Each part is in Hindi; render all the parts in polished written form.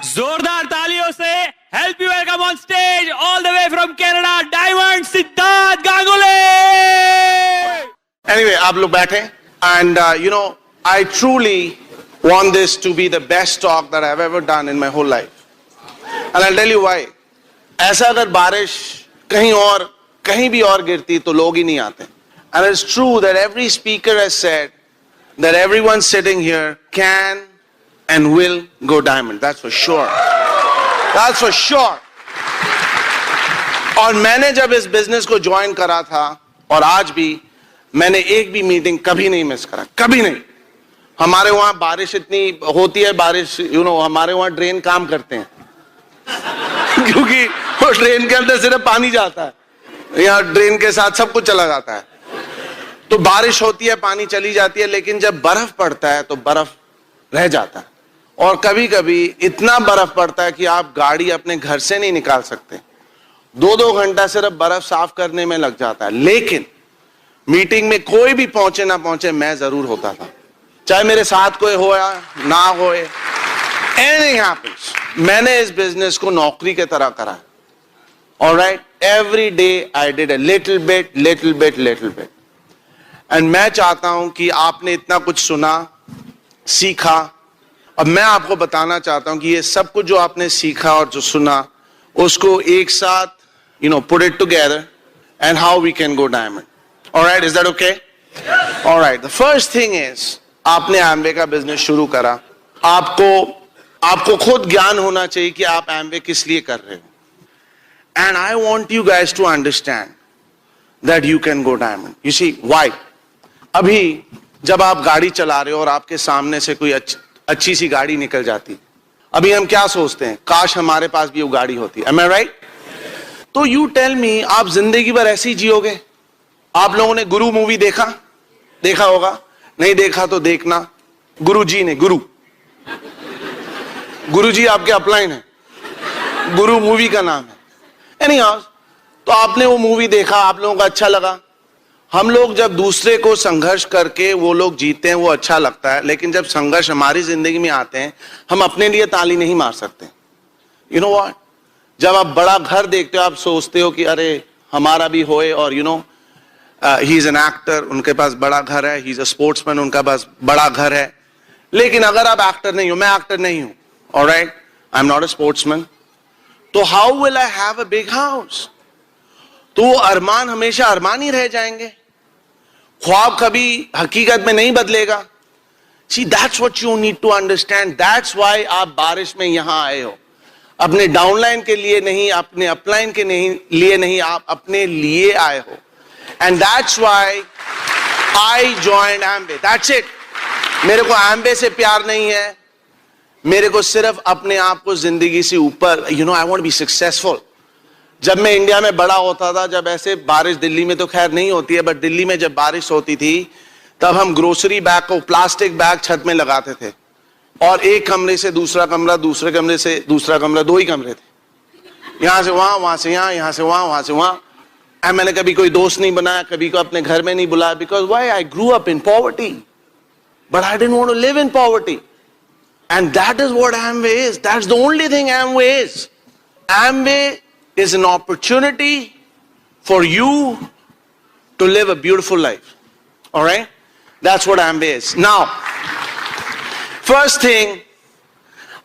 जोरदार तालियों से help you welcome on stage all the way from Canada diamond Siddharth Ganguly. Anyway, आप लोग बैठे and you know I truly want this to be the best talk that I've ever done in my whole life and I'll tell you why. ऐसा अगर बारिश कहीं भी और गिरती तो लोग ही नहीं आते. And it's true that every speaker has said that everyone sitting here can and will go diamond. That's for sure. That's for sure. और मैंने जब इस बिजनेस को ज्वाइन करा था और आज भी मैंने एक भी मीटिंग कभी नहीं मिस करा, कभी नहीं. हमारे वहां बारिश इतनी होती है, बारिश हमारे वहां ड्रेन काम करते हैं क्योंकि वो ड्रेन के अंदर सिर्फ पानी जाता है, यहाँ ड्रेन के साथ सब कुछ चला जाता है. तो बारिश होती है, पानी चली जाती है, लेकिन जब बर्फ पड़ता है तो बर्फ रह जाता है. और कभी कभी इतना बर्फ पड़ता है कि आप गाड़ी अपने घर से नहीं निकाल सकते. 2-2 घंटा सिर्फ बर्फ साफ करने में लग जाता है. लेकिन मीटिंग में कोई भी पहुंचे ना पहुंचे, मैं जरूर होता था, चाहे मेरे साथ कोई हो या ना हो, एनीथिंग हैपेंस. मैंने इस बिजनेस को नौकरी के तरह करा. Alright, every day I did a little bit. And मैं चाहता हूं कि आपने इतना कुछ सुना, सीखा, अब मैं आपको बताना चाहता हूं कि ये सब कुछ जो आपने सीखा और जो सुना, उसको एक साथ put it together and how we can go diamond. All right, is that okay? All right, the first thing is आपने Amway का बिजनेस शुरू करा. आपको खुद ज्ञान होना चाहिए कि आप Amway किस लिए कर रहे हो. And I want you guys to understand that you can go diamond. You see why? अभी जब आप गाड़ी चला रहे हो और आपके सामने से कोई अच्छी सी गाड़ी निकल जाती, अभी हम क्या सोचते हैं, काश हमारे पास भी वो गाड़ी होती. Am I right? तो यू टेल मी, आप जिंदगी भर ऐसे ही जियोगे? आप लोगों ने गुरु मूवी देखा होगा, नहीं देखा तो देखना. गुरुजी ने गुरुजी आपके अपलाइन है, गुरु मूवी का नाम है. एनीहाउ, तो आपने वो मूवी देखा, आप लोगों को अच्छा लगा. हम लोग जब दूसरे को संघर्ष करके वो लोग जीते हैं वो अच्छा लगता है, लेकिन जब संघर्ष हमारी जिंदगी में आते हैं हम अपने लिए ताली नहीं मार सकते. यू नो व्हाट, जब आप बड़ा घर देखते हो आप सोचते हो कि अरे हमारा भी होए. और ही इज एन एक्टर, उनके पास बड़ा घर है. ही इज अ स्पोर्ट्समैन, उनका पास बड़ा घर है. लेकिन अगर आप एक्टर नहीं हो, मैं एक्टर नहीं हूं, alright, I am not a sportsman, तो how will I have a big house? तो वो अरमान हमेशा अरमान ही रह जाएंगे, ख्वाब कभी हकीकत में नहीं बदलेगा. See, that's what you need to understand. That's why आप बारिश में यहां आए हो. अपने डाउनलाइन के लिए नहीं, अपने अपलाइन के लिए नहीं, आप अपने लिए आए हो. And that's why I joined Amway. That's it. मेरे को Amway से प्यार नहीं है, मेरे को सिर्फ अपने आप को जिंदगी से ऊपर, I want to be successful. जब मैं इंडिया में बड़ा होता था, जब ऐसे बारिश, दिल्ली में तो खैर नहीं होती है, बट दिल्ली में जब बारिश होती थी तब हम ग्रोसरी बैग को, प्लास्टिक बैग छत में लगाते थे और एक कमरे से दूसरा कमरा, दूसरे कमरे से दूसरा कमरा, 2 ही कमरे थे, यहां से वहां, वहां से यहां, यहां से वहां, वहां से वहां. मैंने कभी कोई दोस्त नहीं बनाया, कभी को अपने घर में नहीं बुलाया, because why, I grew up in poverty, but I didn't want to live in poverty. And that is what Amway is. That's the only thing Amway is. Amway is an opportunity for you to live a beautiful life. All right? That's what Amway is. Now, first thing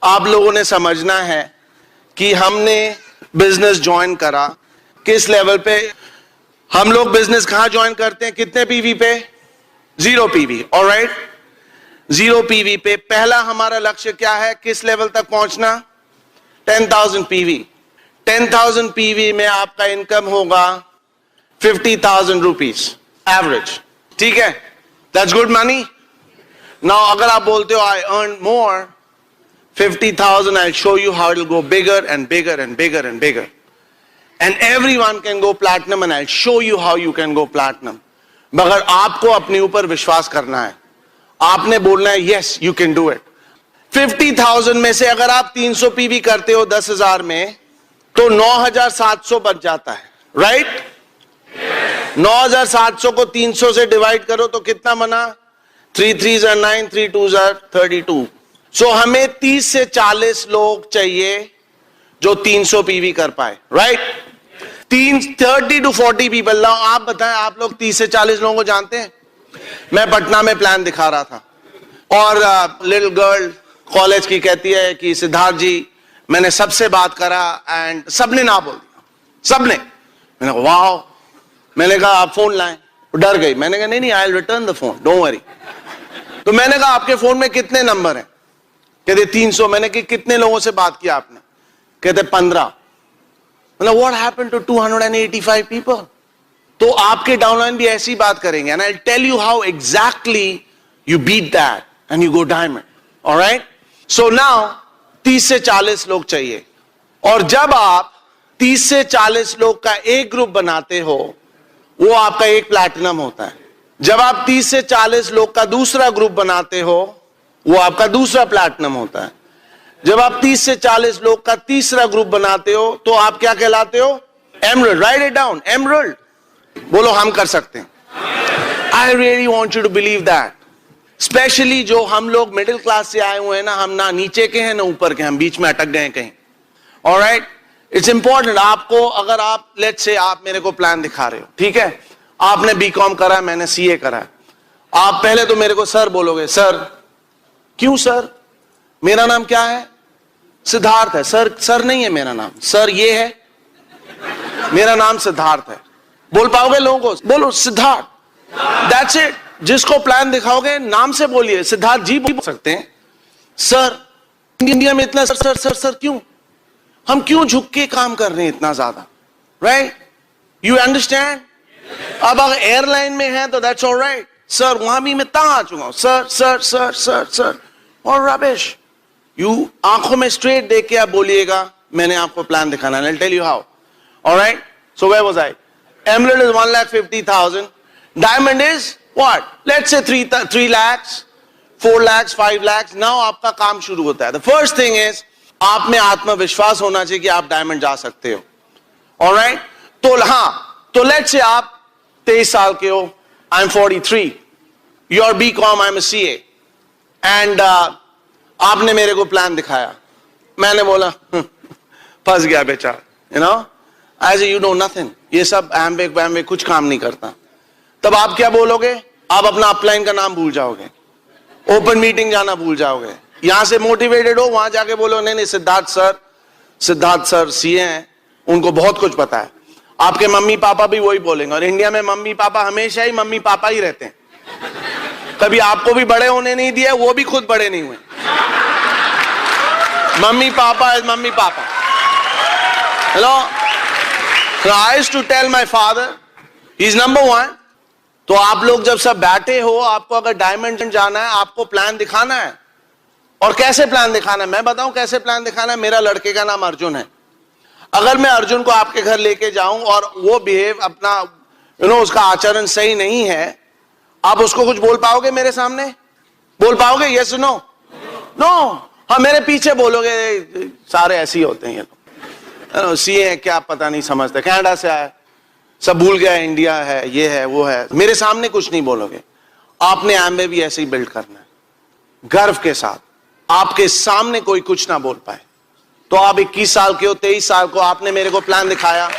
आप लोगों ने समझना है कि हमने बिजनेस ज्वाइन करा किस लेवल पे. हम लोग बिजनेस कहां ज्वाइन करते हैं, कितने पीवी पे? 0 पीवी. All right? 0 पीवी पे. पहला हमारा लक्ष्य क्या है, किस लेवल तक पहुंचना? 10,000 पीवी. 10,000 पीवी में आपका इनकम होगा 50,000 रुपीज एवरेज. ठीक है, दैट्स गुड मनी. नाउ अगर आप बोलते हो I earn more, 50,000, I show you how it will go bigger and bigger and bigger and bigger, and everyone can go platinum, and I show you how you can go platinum. मगर आपको अपने ऊपर विश्वास करना है, आपने बोलना है yes you can do it. 50,000 में से अगर आप 300 पीवी करते हो 10,000 में, तो 9,700 बच जाता है. राइट? 9,700 को 300 से डिवाइड करो तो कितना बना? 3 3s are 9, 3 2s are 32. सो हमें 30 से 40 लोग चाहिए जो 300 पीवी कर पाए, राइट? 30 to 40 people. नाउ आप बताएं, आप लोग 30 से 40 लोगों को जानते हैं? मैं पटना में प्लान दिखा रहा था और लिटिल गर्ल कॉलेज की कहती है कि सिद्धार्थ जी, मैंने सबसे बात करा एंड सबने ना बोल दिया, सबने। मैंने कहा वाह। मैंने कहा आप फोन लाएं, डर गई। मैंने कहा नहीं, I will return the phone, don't worry. तो मैंने कहा आपके फोन में कितने नंबर हैं? कहते 300। मैंने कहा कितने लोगों से बात किया आपने? कहते 15। मतलब व्हाट हैपेंड टू 285 पीपल? तो आपके डाउनलाइन भी ऐसी बात करेंगे and I will tell you how exactly you beat that and you go diamond. Alright, so now 30 से 40 लोग चाहिए, और जब आप 30 से 40 लोग का एक ग्रुप बनाते हो, वो आपका एक प्लैटिनम होता है। जब आप 30 से 40 लोग का दूसरा ग्रुप बनाते हो, वो आपका दूसरा प्लैटिनम होता है। जब आप 30 से 40 लोग का तीसरा ग्रुप बनाते हो, तो आप क्या कहलाते हो? Emerald. Write it down, emerald. बोलो हम कर सकते हैं। I really want you to believe that. Specially जो हम लोग मिडिल क्लास से आए हुए हैं ना, हम ना नीचे के हैं ना ऊपर के, हम बीच में अटक गए कहीं। Alright, it's important. आपको अगर आप लेट्स से आप मेरे को प्लान दिखा रहे हो, ठीक है, आपने बीकॉम करा है, मैंने सीए करा है। आप पहले तो मेरे को सर बोलोगे। सर क्यों सर? मेरा नाम क्या है? सिद्धार्थ है। सर सर नहीं है मेरा नाम, सर ये है, मेरा नाम सिद्धार्थ है। बोल पाओगे लोगों को? बोलो सिद्धार्थ, दैट्स इट। जिसको प्लान दिखाओगे नाम से बोलिए, सिद्धार्थ जी बोल सकते हैं। सर, इंडिया में इतना सर सर सर सर क्यों? हम क्यों झुक के काम कर रहे हैं इतना ज्यादा? Right, you understand? अब अगर एयरलाइन में है तो दैट्स ऑलराइट। सर वहां भी मैं तंग आ चुका हूं, sir sir sir sir sir, और रबिश। यू आंखों में स्ट्रेट देख के आप बोलिएगा मैंने आपको प्लान दिखाना है। I'll tell you how. All right? So where was I? Emerald is 1,50,000. Diamond is what? Let's say 3 lakhs, 4 lakhs, 5 lakhs. Now आपका काम शुरू होता है। The first thing is आप में आत्मविश्वास होना चाहिए कि आप डायमंड जा सकते हो। All right? तो हाँ, तो let's say आप 23 साल के हो, I'm 43. You're BCom, I'm a CA. And आपने मेरे को प्लान दिखाया, मैंने बोला फंस गया बेचारा, you know, as you know nothing, ये सब एम्बे कुछ काम नहीं करता। तब आप क्या बोलोगे? आप अपना अपलाइन का नाम भूल जाओगे, ओपन मीटिंग जाना भूल जाओगे। यहां से मोटिवेटेड हो, वहां जाके बोलो नहीं नहीं सिद्धार्थ सर सीए हैं, उनको बहुत कुछ पता है। आपके मम्मी पापा भी वही बोलेंगे, और इंडिया में मम्मी पापा हमेशा ही मम्मी पापा ही रहते हैं। कभी आपको भी बड़े होने नहीं दिया, वो भी खुद बड़े नहीं हुए। Mummy papa is mummy papa. Hello, I used to tell my father he is number 1। तो आप लोग जब सब बैठे हो, आपको अगर डायमंड जाना है, आपको प्लान दिखाना है। और कैसे प्लान दिखाना है मैं बताऊं कैसे प्लान दिखाना है। मेरा लड़के का नाम अर्जुन है। अगर मैं अर्जुन को आपके घर लेके जाऊं और वो बिहेव अपना उसका आचरण सही नहीं है, आप उसको कुछ बोल पाओगे मेरे सामने? बोल पाओगे? Yes no? नो। हाँ, मेरे पीछे बोलोगे सारे ऐसे ही होते हैं ये लोग, सीए है क्या पता नहीं समझते, कनाडा से आया, सब भूल गया, इंडिया है, ये है वो है। मेरे सामने कुछ नहीं बोलोगे। आपने एम्बे भी ऐसे ही बिल्ड करना है, गर्व के साथ। आपके सामने कोई कुछ ना बोल पाए। तो आप 21 साल के हो, 23 साल को, आपने मेरे को प्लान दिखाया,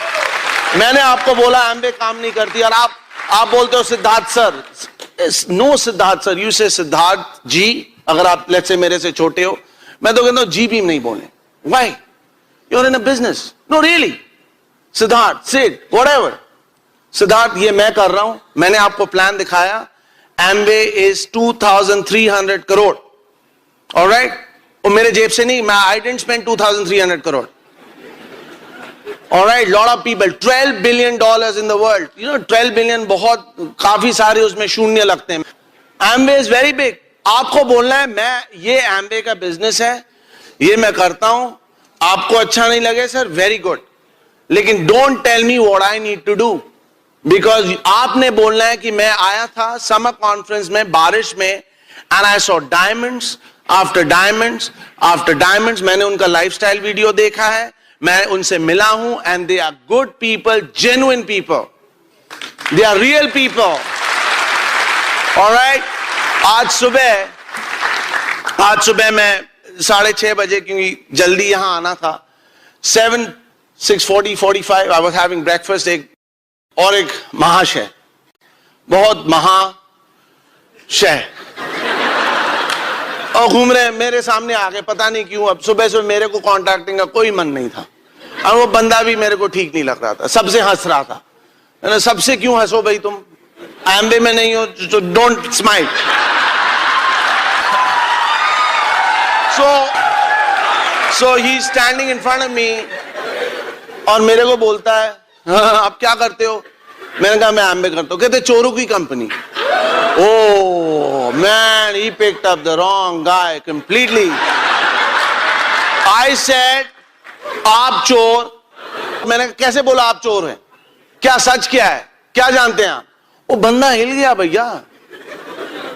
मैंने आपको बोला एम्बे काम नहीं करती, और आप बोलते हो Siddharth sir. No Siddharth sir, you say Siddharth जी। अगर आप लेट्स से मेरे से छोटे हो, मैं तो कहता हूं जी भी नहीं बोले। Why? You are in a business. No really Siddharth, Sid whatever. Siddharth ये मैं कर रहा हूं, मैंने आपको प्लान दिखाया, एम्बे इज 2,300 करोड़। ऑलराइट, और मेरे जेब से नहीं, मैं I didn't spend 2,300 crore. Alright, lot of people, $12 billion in the world. You know, 12 billion बहुत काफी सारे उसमें शून्य लगते हैं। Amway is very big. आपको बोलना है मैं ये Amway का बिजनेस है, ये मैं करता हूं। आपको अच्छा नहीं लगे सर, वेरी गुड, लेकिन don't tell me what I need to do, because आपने बोलना है कि मैं आया था समर कॉन्फ्रेंस में बारिश में, and I saw diamonds after diamonds after diamonds. मैंने उनका लाइफस्टाइल वीडियो देखा है, मैं उनसे मिला हूं, and they are good people, genuine people, they are real people. Alright, आज सुबह मैं 6:30 बजे, क्योंकि जल्दी यहां आना था। 6:45 आई वॉज हैविंग ब्रेकफास्ट। एक महाशय, बहुत महाशय, और घूम रहे हैं मेरे सामने आ गए, पता नहीं क्यों। अब सुबह से मेरे को कॉन्टैक्टिंग का कोई मन नहीं था, और वो बंदा भी मेरे को ठीक नहीं लग रहा था, सबसे हंस रहा था। सबसे क्यों हंसो भाई, तुम एम्बे में नहीं हो तो don't smile. So he standing in front of me, और मेरे को बोलता है, हाँ, आप क्या करते हो? मैंने कहा मैं एम्बे करता हूँ। कहते चोरों की company. Oh man, he picked up the wrong guy completely. I said, आप चोर? मैंने कैसे बोला आप चोर हैं? क्या सच क्या है? क्या जानते हैं आप? वो बंदा हिल गया भैया,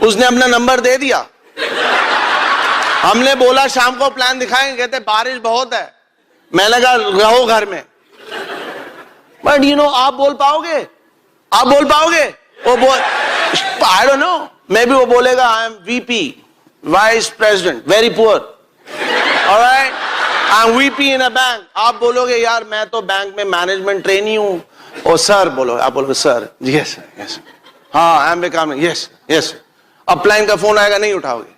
उसने अपना नंबर दे दिया। हमने बोला शाम को प्लान दिखाएंगे, कहते बारिश बहुत है। मैंने कहा रहो घर में। बट आप बोल पाओगे? आप बोल पाओगे? वो बोल, I don't know, may be वो बोलेगा I am VP, vice president, very poor, alright, I M VP in a bank. आप बोलोगे यार मैं तो बैंक में मैनेजमेंट ट्रेनी हूं। ओ सर बोलो, आप बोलोगे सर, यस यस, हाँ I am becoming, yes yes. Upline का फोन आएगा, नहीं उठाओगे,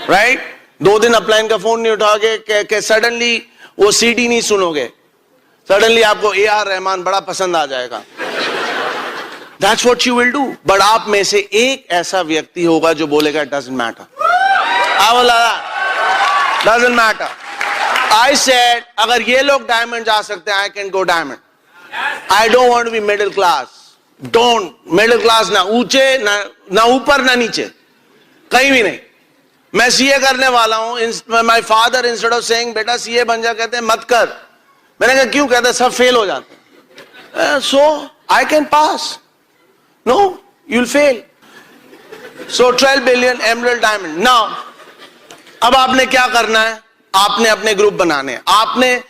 राइट? 2 दिन अपलाइन का फोन नहीं उठाओगे, सडनली वो CD नहीं सुनोगे, सडनली आपको AR रहमान बड़ा पसंद आ जाएगा। That's what you will do. But आप में से एक ऐसा व्यक्ति होगा जो बोलेगा doesn't matter. I बोला doesn't matter. I said अगर ये लोग डायमंड जा सकते हैं, I can go diamond. I don't want to be middle class. Don't middle class, ना ऊंचे ना ऊपर ना नीचे, कहीं भी नहीं। मैं CA करने वाला हूं। My father instead of saying बेटा CA बन जा, कहते हैं मत कर। मैंने कहा क्यों? कहते सब फेल हो जाते हैं। So I can pass. No, you'll fail. So 12 billion emerald diamond. Now, अब आपने क्या करना है? आपने अपने ग्रुप बनाने हैं। आपने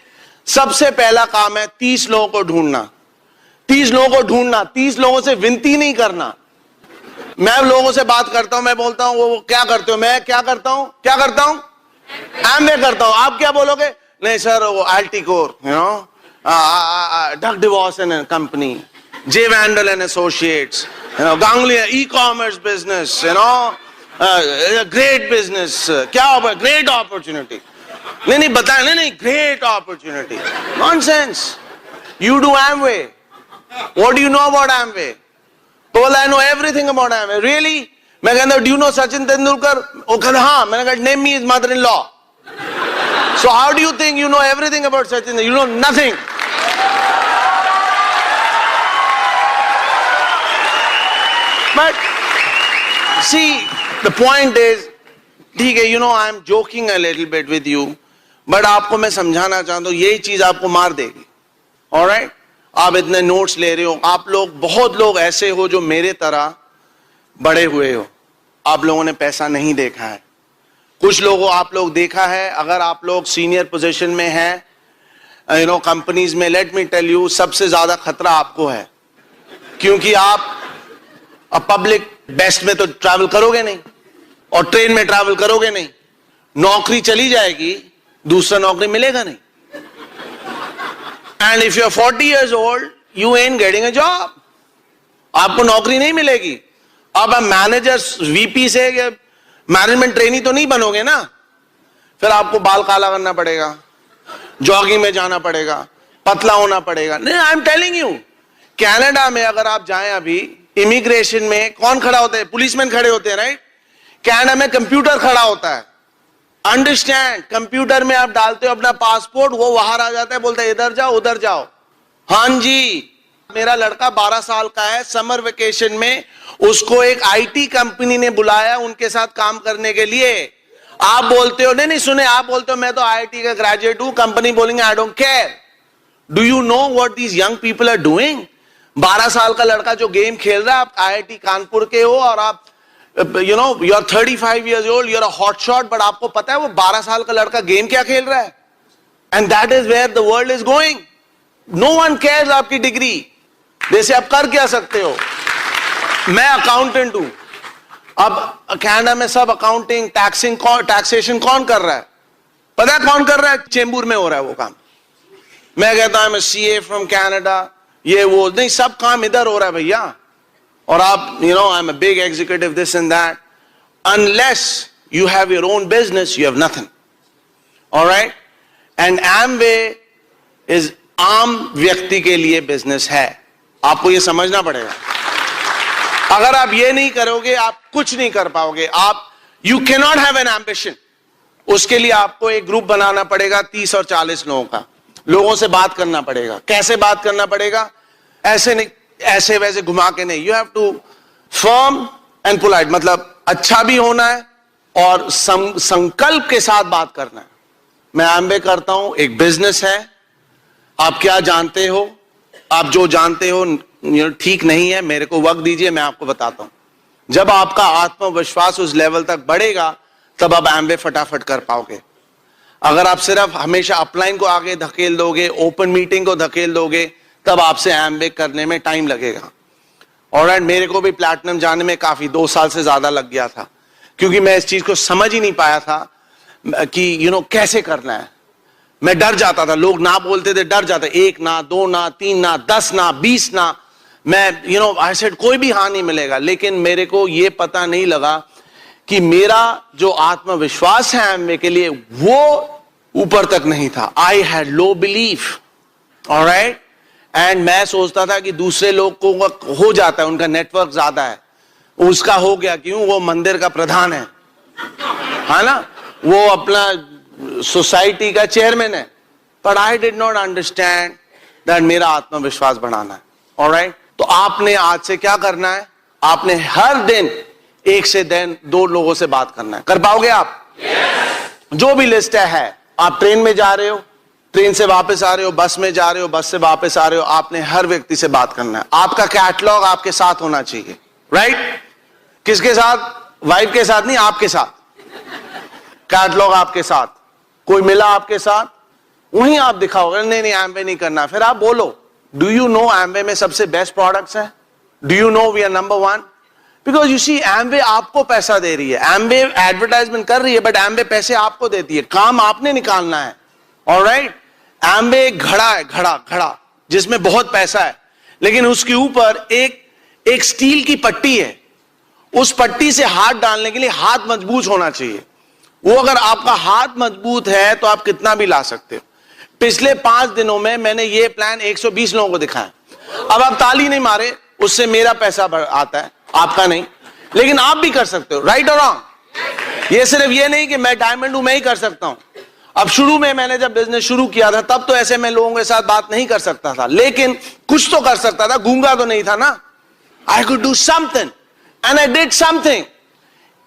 सबसे पहला काम है 30 लोगों को ढूंढना। 30 लोगों को ढूंढना, 30 लोगों से विनती नहीं करना। मैं लोगों से बात करता हूं, मैं बोलता हूं वो क्या करते हो? मैं क्या करता हूं? क्या करता हूं? एमबे करता हूं। आप क्या बोलोगे? नहीं सर वो Alticore, Doug DeVos and company, J. Vandal and Associates, Ganguly e-commerce business, great business, क्या होगा? Great opportunity. नहीं बताया, नहीं great opportunity. Nonsense. You do Amway. What do you know about Amway? तो बोला I know everything about Amway. Really? मैं कहता do you know Sachin Tendulkar? वो कहता हाँ। मैंने कहा name me his mother-in-law. So how do you think you know everything about Sachin? You know nothing. But see, the point is, ठीक है, I am joking a little bit with you, but आपको मैं समझाना चाहता हूँ, यही चीज आपको मार देगी। Alright? आप इतने नोट्स ले रहे हो, आप लोग, बहुत लोग ऐसे हो जो मेरे तरह बड़े हुए हो, आप लोगों ने पैसा नहीं देखा है। कुछ लोगों आप लोग देखा है। अगर आप लोग सीनियर पोजीशन में हैं, कंपनीज में, लेट मी टेल यू, सबसे ज्यादा खतरा आपको है, क्योंकि आप अब पब्लिक बेस्ट में तो ट्रैवल करोगे नहीं, और ट्रेन में ट्रैवल करोगे नहीं, नौकरी चली जाएगी, दूसरा नौकरी मिलेगा नहीं। And if you are 40 years old, you ain't getting a job. आपको नौकरी नहीं मिलेगी। अब आप मैनेजर VP से मैनेजमेंट ट्रेनी तो नहीं बनोगे ना, फिर आपको बाल काला करना पड़ेगा, जॉगिंग में जाना पड़ेगा, पतला होना पड़ेगा। नहीं, I am telling you, Canada में अगर आप जाएं, अभी इमिग्रेशन में कौन खड़ा होता है? पुलिसमैन खड़े होते हैं, राइट? कनाडा में कंप्यूटर खड़ा होता है। अंडरस्टैंड? कंप्यूटर में आप डालते हो अपना पासपोर्ट, वो बाहर आ जाता है, बोलता है इधर जाओ उधर जाओ। हाँ जी, मेरा लड़का 12 साल का है, समर वेकेशन में उसको एक IT कंपनी ने बुलाया उनके साथ काम करने के लिए। आप बोलते हो नहीं सुने, आप बोलते हो मैं तो IIT का ग्रेजुएट हूं, कंपनी बोलेंगे I don't care. Do you know what these young people are doing? 12 साल का लड़का जो गेम खेल रहा है, आप IIT कानपुर के हो और आप you are 35 years old, you are a hot shot, but आपको पता है वो 12 साल का लड़का गेम क्या खेल रहा है? And that is where the world is going. No one cares आपकी डिग्री, जैसे आप कर क्या सकते हो। मैं अकाउंटेंट हूं, अब कनाडा में सब अकाउंटिंग, टैक्सेशन कौन कर रहा है? पता है कौन कर रहा है? चेंबूर में हो रहा है वो काम। मैं कहता हूं मैं सीए फ्रॉम कनाडा, ये वो नहीं, सब काम इधर हो रहा है भैया। और आप I am a big executive, this and that. Unless you have your own business, you have nothing. Alright? And Amway is आम व्यक्ति के लिए बिजनेस है। आपको ये समझना पड़ेगा। अगर आप ये नहीं करोगे, आप कुछ नहीं कर पाओगे। आप you can not have an ambition. उसके लिए आपको एक ग्रुप बनाना पड़ेगा 30 और 40 लोगों का। लोगों से बात करना पड़ेगा। कैसे बात करना पड़ेगा? ऐसे नहीं, ऐसे वैसे घुमा के नहीं। You have to firm and polite, मतलब अच्छा भी होना है और संकल्प के साथ बात करना है। मैं एम्बे करता हूं, एक बिजनेस है। आप क्या जानते हो? आप जो जानते हो ठीक नहीं है, मेरे को वक्त दीजिए, मैं आपको बताता हूं। जब आपका आत्मविश्वास उस लेवल तक बढ़ेगा तब आप एम्बे फटाफट कर पाओगे। अगर आप सिर्फ हमेशा अपलाइन को आगे धकेल दोगे, ओपन मीटिंग को धकेल दोगे, तब आपसे एम्बे करने में टाइम लगेगा। ऑलराइट, मेरे को भी प्लैटिनम जाने में काफी 2 साल से ज्यादा लग गया था, क्योंकि मैं इस चीज को समझ ही नहीं पाया था कि कैसे करना है। मैं डर जाता था, लोग ना बोलते थे, डर जाता, 1 ना, 2 ना, 3 ना, 10 ना, 20 ना। मैं आई सेड कोई भी हाँ नहीं मिलेगा। लेकिन मेरे को ये पता नहीं लगा कि मेरा जो आत्मविश्वास है एमवे के लिए वो ऊपर तक नहीं था। I had low belief. Alright? And मैं सोचता था कि दूसरे लोग को हो जाता है, उनका नेटवर्क ज्यादा है, उसका हो गया, क्यों? वो मंदिर का प्रधान है ना, वो अपना सोसाइटी का चेयरमैन है। But I did not understand that मेरा आत्मविश्वास बढ़ाना है। ऑलराइट? तो आपने आज से क्या करना है? आपने हर दिन 1 से 2 लोगों से बात करना है। कर पाओगे आप? yes. जो भी लिस्ट है, आप ट्रेन में जा रहे हो, ट्रेन से वापस आ रहे हो, बस में जा रहे हो, बस से वापस आ रहे हो, आपने हर व्यक्ति से बात करना है। आपका कैटलॉग आपके साथ होना चाहिए। राइट? किसके साथ? वाइफ के साथ नहीं, आपके साथ। कैटलॉग आपके साथ। कोई मिला आपके साथ, वहीं आप दिखाओगे नहीं एम्बे नहीं करना। फिर आप बोलो, डू यू नो एम्बे में सबसे बेस्ट प्रोडक्ट्स है? Do you know we are number 1? Because you see, एम्बे आपको पैसा दे रही है, एम्बे एडवर्टाइजमेंट कर रही है, बट एम्बे पैसे आपको देती है। काम आपने निकालना है। ऑलराइट? एम्बे एक घड़ा है, घड़ा जिसमें बहुत पैसा है, लेकिन उसके ऊपर एक स्टील की पट्टी है। उस पट्टी से हाथ डालने के लिए हाथ मजबूत होना चाहिए। वो अगर आपका हाथ मजबूत है तो आप कितना भी ला सकते हो। पिछले 5 दिनों में मैंने ये प्लान 120 लोगों को दिखाया। अब आप ताली नहीं मारे, उससे मेरा पैसा आता है, आपका नहीं। लेकिन आप भी कर सकते हो। राइट और रॉन्ग? ये सिर्फ ये नहीं कि मैं डायमंड हूं, मैं ही कर सकता हूं। अब शुरू में मैंने जब बिजनेस शुरू किया था, तब तो ऐसे मैं लोगों के साथ बात नहीं कर सकता था, लेकिन कुछ तो कर सकता था। गूंगा तो नहीं था ना। I could do something and I did something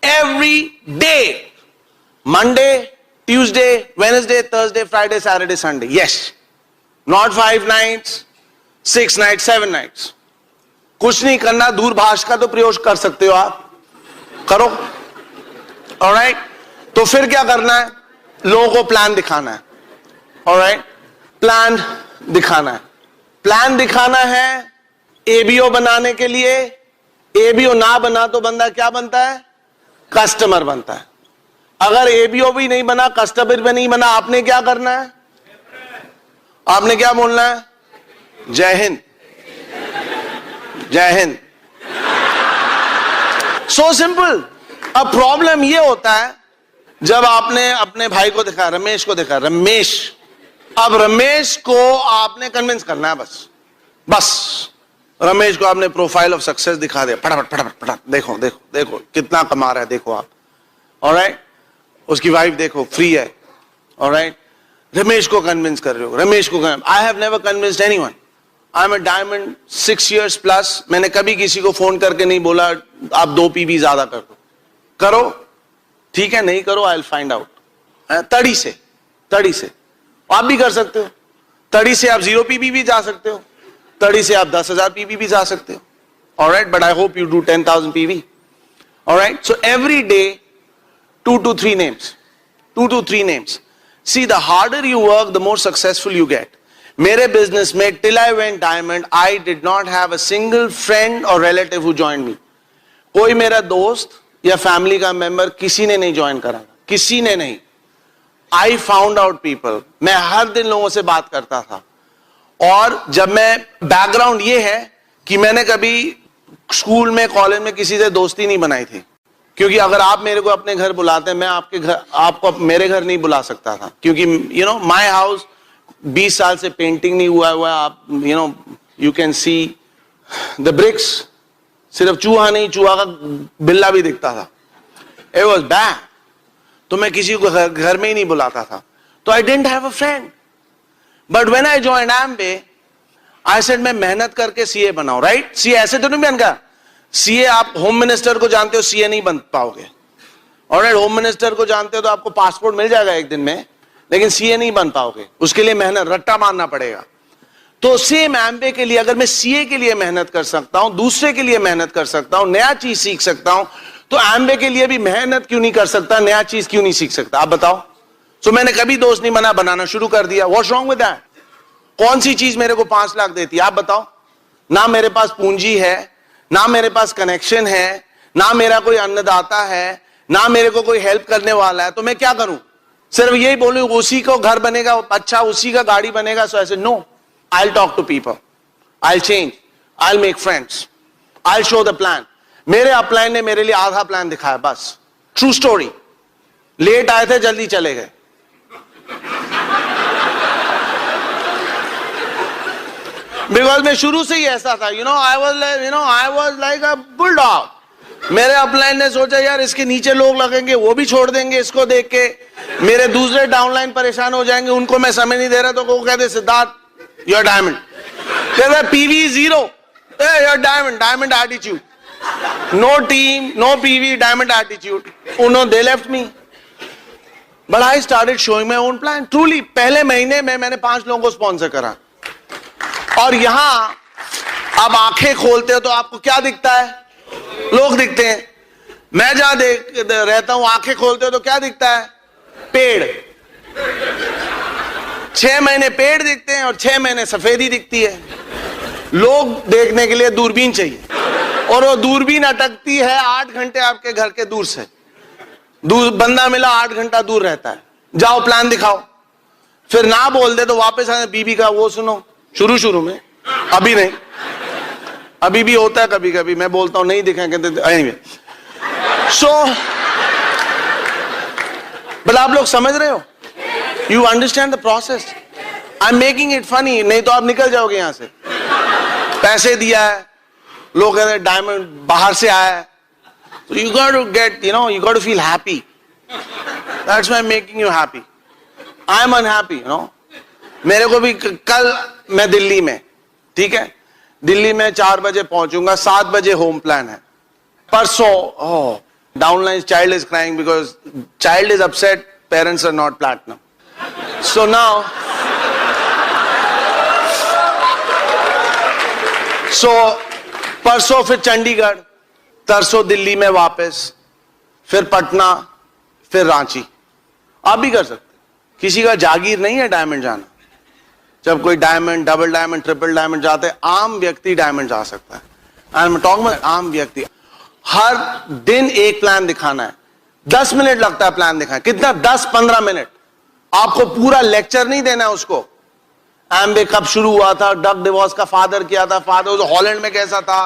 every day. Monday, Tuesday, Wednesday, Thursday, Friday, Saturday, Sunday. Yes. Not 5 nights, 6 nights, 7 nights. कुछ नहीं करना, दूरभाष का तो प्रयोग कर सकते हो आप, करो। Alright? तो फिर क्या करना है? लोगों को प्लान दिखाना है। Alright? प्लान दिखाना है। प्लान दिखाना है एबीओ बनाने के लिए। एबीओ ना बना तो बंदा क्या बनता है? कस्टमर बनता है। अगर एबीओ भी नहीं बना, कस्टमर भी नहीं बना, आपने क्या करना है? आपने क्या बोलना है? जय हिंद, जय हिंद। So simple. अब प्रॉब्लम ये होता है, जब आपने अपने भाई को दिखा, रमेश को दिखा, अब रमेश को आपने कन्विंस करना है। बस रमेश को आपने प्रोफाइल ऑफ सक्सेस दिखा दिया, फटाफट फटाफट फटाफट, देखो देखो देखो कितना कमा रहा है, देखो आप। ऑलराइट? उसकी वाइफ देखो फ्री है। ऑलराइट? रमेश को कन्विंस कर रहे हो, रमेश को। I have never convinced anyone. I am a diamond 6 years plus. मैंने कभी किसी को फोन करके नहीं बोला आप 2 PV ज्यादा कर दो। करो, ठीक है, नहीं करो, आई विल फाइंड आउट। तड़ी से आप भी कर सकते हो। तड़ी से आप 0 PV भी जा सकते हो। तड़ी से आप 10,000 PV भी जा सकते हो। Alright? But I hope you do 10,000 PV। Alright? So every day 2 to 3 names. 2 to 3 names. See, the harder you work, the more successful you get. मेरे बिजनेस में till I went diamond, I did not have a single friend or relative who joined me. कोई मेरा दोस्त या फैमिली का मेंबर किसी ने नहीं ज्वाइन करा, किसी ने नहीं। I found out people. मैं हर दिन लोगों से बात करता था. और जब मैं, बैकग्राउंड ये है कि मैंने कभी स्कूल में, कॉलेज में किसी से दोस्ती नहीं बनाई थी. क्योंकि अगर आप मेरे को अपने घर बुलाते हैं, मैं आपके घर, आपको मेरे घर नहीं बुला सकता था. क्योंकि यू नो माई हाउस 20 साल से पेंटिंग नहीं हुआ है. आप you know you can see the bricks. सिर्फ चूहा नहीं, चूहा का बिल्ला भी दिखता था. It was bad. तो मैं किसी को घर में ही नहीं बुलाता था. तो I didn't have a friend. But when I joined एम्बे, I said मैं मेहनत करके सीए बनाऊं. राइट? सीए ऐसे तो नहीं बन गया. सीए, आप होम मिनिस्टर को जानते हो, सीए नहीं बन पाओगे. और होम मिनिस्टर को जानते हो तो आपको पासपोर्ट मिल जाएगा एक दिन में, लेकिन सीए नहीं बन पाओगे. उसके लिए मेहनत, रट्टा मारना पड़ेगा. तो सेम एम्बे के लिए अगर मैं सीए के लिए मेहनत कर सकता हूं, दूसरे के लिए मेहनत कर सकता हूं, नया चीज सीख सकता हूं, तो एम्बे के लिए भी मेहनत क्यों नहीं कर सकता, नया चीज क्यों नहीं सीख सकता? आप बताओ. सो मैंने कभी दोस्त नहीं बना, बनाना शुरू कर दिया. What's wrong with that? कौन सी चीज मेरे को 5 लाख देती है? आप बताओ. ना मेरे पास पूंजी है, ना मेरे पास कनेक्शन है, ना मेरा कोई अन्नदाता है, ना मेरे को कोई हेल्प करने वाला है. तो मैं क्या करूं? सिर्फ यही बोलूं उसी को घर बनेगा अच्छा, उसी का गाड़ी बनेगा. सो ऐसे no. I will talk to people, I will change, I will make friends, I will show the plan. मेरे अपलाइन ने मेरे लिए आधा प्लान दिखाया बस. True story. लेट आए थे, जल्दी चले गए. बिकॉज मैं शुरू से ही ऐसा था. I was like a bulldog. मेरे अपलाइन ने सोचा यार इसके नीचे लोग लगेंगे, वो भी छोड़ देंगे इसको देख के. मेरे दूसरे डाउनलाइन परेशान हो जाएंगे, उनको मैं समय नहीं दे रहा. तो वो कहते सिद्धार्थ यू आर डायमंड. कहते PV 0. You are diamond. Diamond attitude. No team, no PV, diamond attitude. They left me. But I started showing my own plan. Truly पहले महीने में मैंने 5 लोगों को स्पॉन्सर करा. और यहां अब आंखें खोलते हो तो आपको क्या दिखता है? लोग दिखते हैं. मैं जहां रहता हूं, आंखें खोलते हो तो क्या दिखता है? पेड़. 6 महीने पेड़ दिखते हैं और 6 महीने सफेदी दिखती है. लोग देखने के लिए दूरबीन चाहिए, और वो दूरबीन अटकती है 8 घंटे आपके घर के दूर से. बंदा मिला 8 घंटा दूर रहता है. जाओ प्लान दिखाओ. फिर ना बोल दे तो वापस आए, बीबी का वो सुनो. शुरू में, अभी नहीं, अभी भी होता है कभी कभी. मैं बोलता हूं नहीं दिखाएंगे. एनीवे, सो बट आप लोग समझ रहे हो? You understand the process. I am making it funny. नहीं तो आप निकल जाओगे यहां से. पैसे दिया है, लोग कहते हैं डायमंड बाहर से आया है. So you got to get, you got to feel happy. That's why I'm making you happy. I'm unhappy, मेरे को भी कल मैं दिल्ली में, ठीक है, दिल्ली में 4 बजे पहुंचूंगा, 7 बजे होम प्लान है. परसों downline child is crying because child is upset, parents are not platinum. So now परसों फिर चंडीगढ़, तरसों दिल्ली में वापस, फिर पटना, फिर रांची. आप भी कर सकते. किसी का जागीर नहीं है डायमंड जाना. जब कोई diamond, double diamond, triple diamond जाते हैं, आम व्यक्ति डायमंड जा सकता है. आई एम टॉकिंग अबाउट आम व्यक्ति. हर दिन एक प्लान दिखाना है. 10 मिनट लगता है प्लान दिखाना. कितना? 10-15 मिनट. आपको पूरा लेक्चर नहीं देना है उसको. एम्बे कब शुरू हुआ था, डग डिवॉर्स का फादर किया था, फादर हॉलैंड में कैसा था,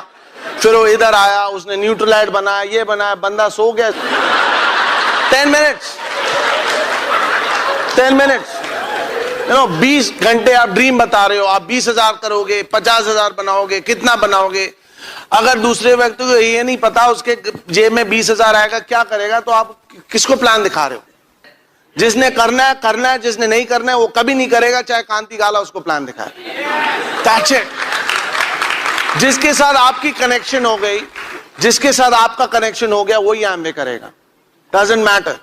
फिर वो इधर आया, उसने न्यूट्रलाइट बनाया, ये बनाया, बंदा सो गया. 10 मिनट्स 20 घंटे आप ड्रीम बता रहे हो. आप 20,000 करोगे, 50,000 बनाओगे, कितना बनाओगे? अगर दूसरे व्यक्ति को ये नहीं पता उसके जेब में 20,000 आएगा, क्या करेगा? तो आप किसको प्लान दिखा रहे हो? जिसने करना है, जिसने नहीं करना है वो कभी नहीं करेगा, चाहे कांति गाला उसको प्लान दिखाए. That's it. जिसके साथ आपकी कनेक्शन हो गई, जिसके साथ आपका कनेक्शन हो गया, वही एम्बे करेगा. Doesn't matter.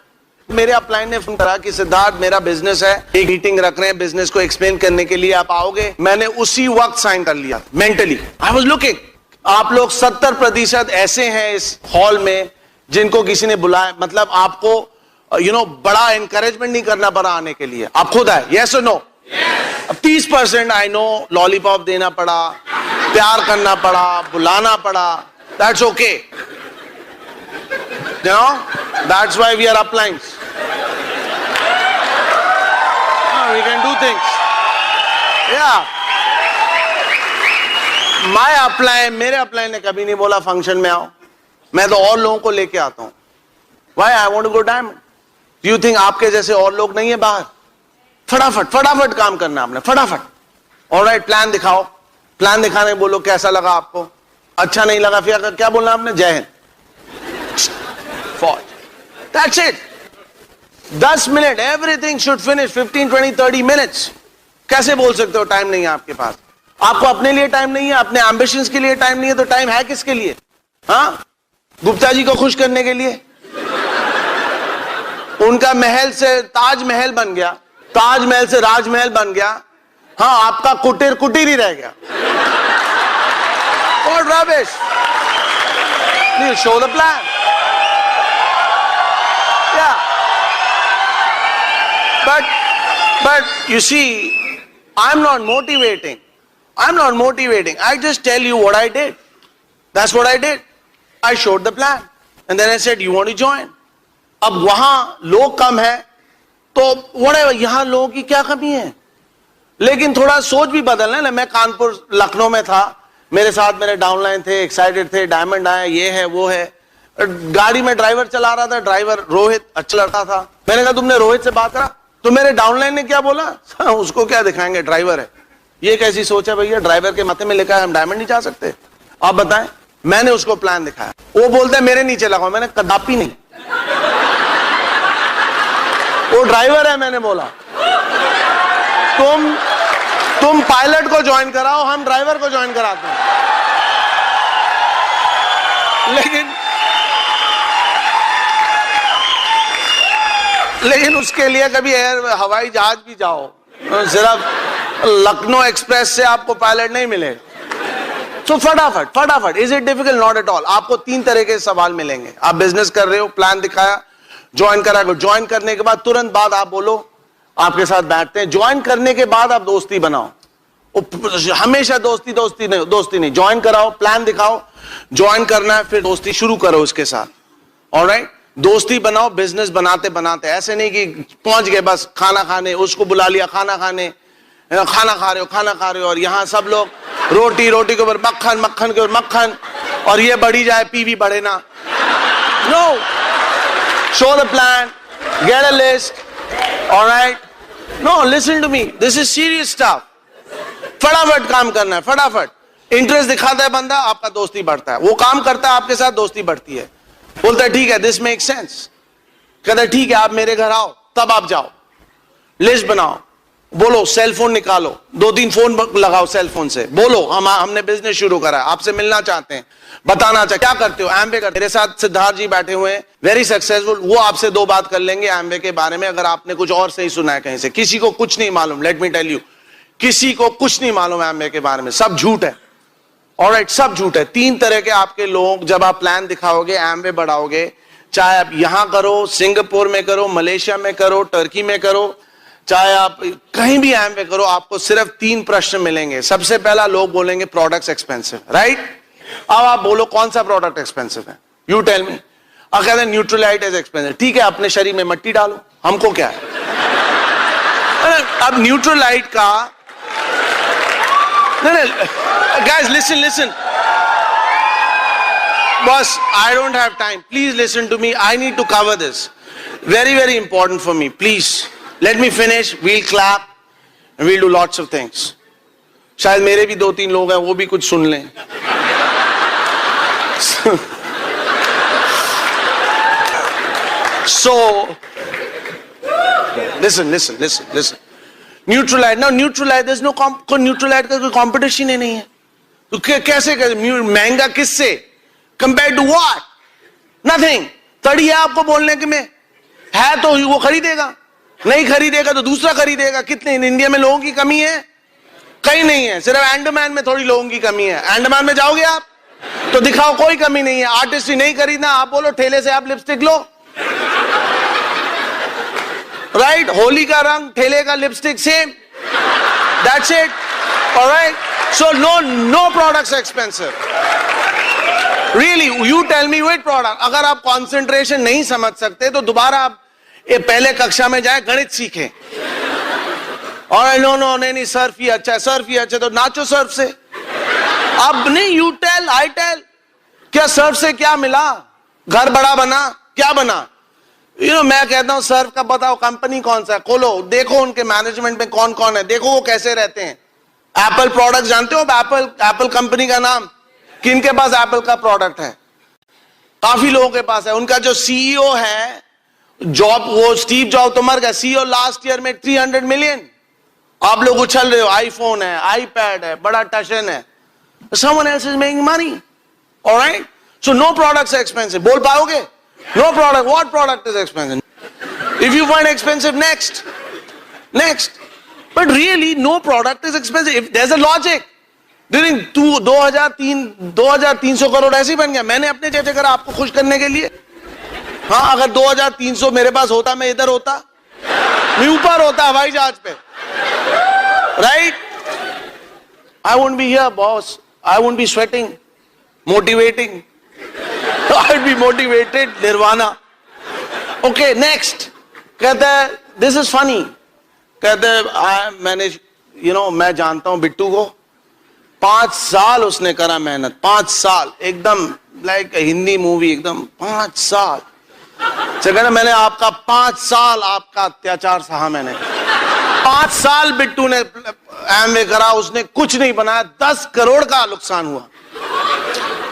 मेरे अपलाइन ने फोन करा कि सिद्धार्थ मेरा बिजनेस है, एक मीटिंग रख रहे हैं बिजनेस को एक्सप्लेन करने के लिए, आप आओगे? मैंने उसी वक्त साइन कर लिया. Mentally I was looking. आप लोग 70% ऐसे हैं इस हॉल में जिनको किसी ने बुलाया. मतलब आपको बड़ा एनकरेजमेंट नहीं करना पड़ा आने के लिए. आप खुद आए. यस और नो? अब 30% आई नो लॉलीपॉप देना पड़ा, प्यार करना पड़ा, बुलाना पड़ा. That's okay. That's why we are uplines. things. Yeah. My upline, मेरे upline ने कभी नहीं बोला फंक्शन में आओ. मैं तो और लोगों को लेके आता हूं. Why I want to go diamond? Do you think आपके जैसे और लोग नहीं है बाहर? फटाफट काम करना आपने, फटाफट. ऑलराइट, प्लान दिखाओ. प्लान दिखाने बोलो कैसा लगा आपको, अच्छा नहीं लगा फिर क्या बोलना आपने? जय Hind. That's it. 10 minute, everything should finish 15, 20, 30 minutes. कैसे बोल सकते हो टाइम नहीं है आपके पास? आपको अपने लिए टाइम नहीं है, अपने एम्बिशंस के लिए टाइम नहीं है, तो टाइम है किसके लिए? हाँ, गुप्ता जी को खुश करने के लिए. उनका महल से ताजमहल बन गया, ताजमहल से राजमहल बन गया. हाँ, आपका कुटीर ही रह गया. What rubbish. You show the plan. Yeah. But you see, I'm not motivating. I just tell you what I did. That's what I did. I showed the plan. And then I said, you want to join? अब वहां लोग कम है, तो whatever, यहां लोगों की क्या कमी है? लेकिन थोड़ा सोच भी बदलना है ना. मैं कानपुर लखनऊ में था, मेरे साथ मेरे डाउनलाइन थे, एक्साइटेड थे, डायमंड आए, ये है वो है. गाड़ी में ड्राइवर चला रहा था, ड्राइवर रोहित अच्छा लड़का था. मैंने कहा तुमने रोहित से बात करा? तो मेरे डाउनलाइन ने क्या बोला? उसको क्या दिखाएंगे, ड्राइवर है. ये कैसी सोच है भैया? ड्राइवर के माथे में लिखा है हम डायमंड नहीं जा सकते? आप बताएं. मैंने उसको प्लान दिखाया, वो बोलता है मेरे नीचे लगाओ. मैंने कदापि नहीं, वो ड्राइवर है. मैंने बोला तुम पायलट को ज्वाइन कराओ, हम ड्राइवर को ज्वाइन कराते हैं. लेकिन उसके लिए कभी हवाई जहाज भी जाओ, सिर्फ लखनऊ एक्सप्रेस से आपको पायलट नहीं मिलेगा. तो फटाफट. Is it difficult? Not at all. आपको 3 तरह के सवाल मिलेंगे. आप बिजनेस कर रहे हो, प्लान दिखाया, ज्वाइन करा. ज्वाइन करने के बाद तुरंत बाद आप बोलो आपके साथ बैठते हैं. ज्वाइन करने के बाद आप दोस्ती बनाओ. हमेशा दोस्ती नहीं. ज्वाइन कराओ, प्लान दिखाओ, ज्वाइन करना है, फिर दोस्ती शुरू करो उसके साथ. ऑलराइट, दोस्ती बनाओ. बिजनेस बनाते बनाते ऐसे नहीं कि पहुंच गए बस खाना खाने, उसको बुला लिया खाना खाने, खाना खा रहे हो और यहां सब लोग रोटी के ऊपर मक्खन के ऊपर मक्खन, और ये बढ़ी जाए पीवी बढ़े ना. No, show the plan, get a list. Alright, no, listen to me, this is serious stuff. फटाफट काम करना है, फटाफट. इंटरेस्ट दिखाता है बंदा, आपका दोस्ती बढ़ता है. वो काम करता है आपके साथ, दोस्ती बढ़ती है. बोलता है ठीक है, दिस मेक सेंस. कहता है ठीक है, आप मेरे घर आओ, तब आप जाओ. लिस्ट बनाओ, बोलो सेल फोन निकालो, 2-3 फोन लगाओ सेल फोन से. बोलो हमने बिजनेस शुरू करा है, आपसे मिलना चाहते हैं, बताना चाहते, क्या करते हो? एमवे करते. मेरे साथ सिद्धार्थ जी बैठे हुए हैं, वेरी सक्सेसफुल. वो आपसे 2 बात कर लेंगे एमवे के बारे में, अगर आपने कुछ और सही सुना है कहीं से. किसी को कुछ नहीं मालूम, लेट मी टेल यू, किसी को कुछ नहीं मालूम एमवे के बारे में. सब झूठ है. ऑलराइट, सब झूठ है. 3 तरह के आपके लोग, जब आप प्लान दिखाओगे, एमवे बढ़ाओगे, चाहे आप यहां करो, सिंगापुर में करो, मलेशिया में करो, टर्की में करो, चाहे आप कहीं भी एमवे करो, आपको सिर्फ 3 प्रश्न मिलेंगे. सबसे पहला, लोग बोलेंगे प्रोडक्ट्स एक्सपेंसिव. राइट? अब आप बोलो कौन सा प्रोडक्ट एक्सपेंसिव है? You tell me. अब कहते हैं न्यूट्रलाइट इज एक्सपेंसिव. ठीक है, अपने शरीर में मट्टी डालो, हमको क्या है. अब न्यूट्रलाइट का, guys, listen. Boss, I don't have time. Please listen to me. I need to cover this. Very important for me. Please, let me finish. We'll clap and we'll do lots of things. शायद मेरे भी 2-3 लोग हैं, वो भी कुछ सुन लें. So, listen. न्यूट्रलाइट, ना न्यूट्रलाइट, there's no न्यूट्रलाइट का कोई कंपटीशन ही नहीं है. तो कैसे महंगा किससे? Compare to what? नथिंग. तड़ी है आपको बोलने के में है, तो वो खरीदेगा. नहीं खरीदेगा तो दूसरा खरीदेगा. कितने इंडिया में लोगों की कमी है? कहीं नहीं है. सिर्फ अंडमान में थोड़ी लोगों की कमी है. अंडमान में जाओगे आप तो दिखाओ कोई कमी नहीं है. आर्टिस्ट नहीं खरीदना, आप बोलो ठेले से आप लिपस्टिक लो. राइट? होली का रंग, ठेले का lipstick, same. That's it. Alright, so no products expensive. Really, you tell me which product. अगर आप कंसंट्रेशन नहीं समझ सकते तो दोबारा आप पहले कक्षा में जाए, गणित सीखें. और नो नो नहीं सर्फ ही अच्छा है, सर्फ ही अच्छा है, तो नाचो सर्फ से। अब नहीं, यू टेल आई टेल, क्या सर्फ से क्या मिला? घर बड़ा बना, क्या बना? मैं कहता हूं सर्फ का बताओ कंपनी कौन सा है, खोलो देखो उनके मैनेजमेंट में कौन कौन है, देखो वो कैसे रहते हैं। एप्पल प्रोडक्ट जानते हो? एप्पल कंपनी का नाम, किनके पास एप्पल का प्रोडक्ट है? काफी लोगों के पास है। उनका जो सीईओ है, वो स्टीव जॉब तो मर गया, सीईओ लास्ट ईयर में 300 मिलियन। आप लोग उछल रहे हो, आईफोन है, आईपैड है, बड़ा टशन है। Someone else is making money. All right? So no products are expensive. बोल पाओगे? No product. What product is expensive? If you find expensive, next. But really, no product is expensive. If there's a logic. During 2300 crore ऐसे ही बन गया। मैंने अपने जैसे करा आपको खुश करने के लिए। हाँ, अगर 2300 मेरे पास होता, मैं इधर होता, मैं ऊपर होता हवाई जहाज पे। Right? I won't be here, boss. I won't be sweating, motivating. I'll be motivated, nirvana. Okay, next. कहते हैं, this is funny. कहते हैं, मैं जानता हूं बिट्टू को, 5 साल उसने करा मेहनत, 5 साल, एकदम लाइक हिंदी मूवी, एकदम 5 साल। कहना मैंने आपका 5 साल आपका अत्याचार सहा मैंने। 5 साल बिट्टू ने एमवे करा, उसने कुछ नहीं बनाया, 10 करोड़ का नुकसान हुआ।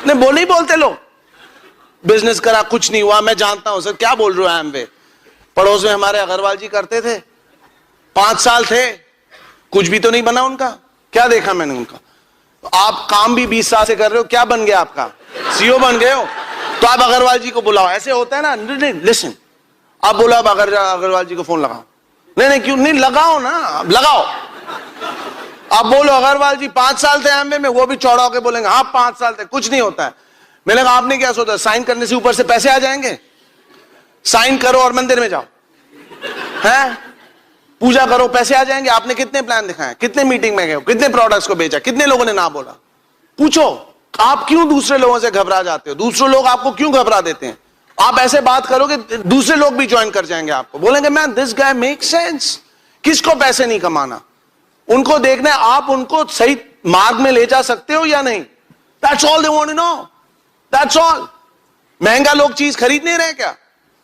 नहीं बोल नहीं बोलते लोग, बिजनेस करा कुछ नहीं हुआ। मैं जानता हूं सर, क्या बोल रहे हो? एमवे पड़ोस में हमारे अग्रवाल जी करते थे, 5 साल थे, कुछ भी तो नहीं बना उनका। क्या देखा मैंने उनका? आप काम भी 20 साल से कर रहे हो, क्या बन गया आपका? सीईओ बन गए हो, तो आप अग्रवाल जी को बुलाओ। ऐसे होता है ना? नहीं लिसन, आप बोलो अब अग्रवाल जी को फोन लगाओ। नहीं क्यों नहीं लगाओ ना, लगाओ। आप बोलो अग्रवाल जी 5 साल थे एमवे में, वो भी चौड़ा होकर बोलेंगे हाँ 5 साल थे, कुछ नहीं होता है। मैंने कहा आपने क्या सोचा, साइन करने से ऊपर से पैसे आ जाएंगे? साइन करो और मंदिर में जाओ, हैं पूजा करो, पैसे आ जाएंगे। आपने कितने प्लान दिखाए, कितने मीटिंग में गए हो, कितने प्रोडक्ट्स को बेचा, कितने लोगों ने ना बोला? पूछो। आप क्यों दूसरे लोगों से घबरा जाते हो? दूसरे लोग आपको क्यों घबरा देते हैं? आप ऐसे बात करोगे दूसरे लोग भी ज्वाइन कर जाएंगे आपको, बोलेंगे man this guy make sense. किसको पैसे नहीं कमाना, उनको देखना है आप उनको सही मार्ग में ले जा सकते हो या नहीं। That's all they want to know, that's all. महंगा लोग चीज खरीद नहीं रहे क्या?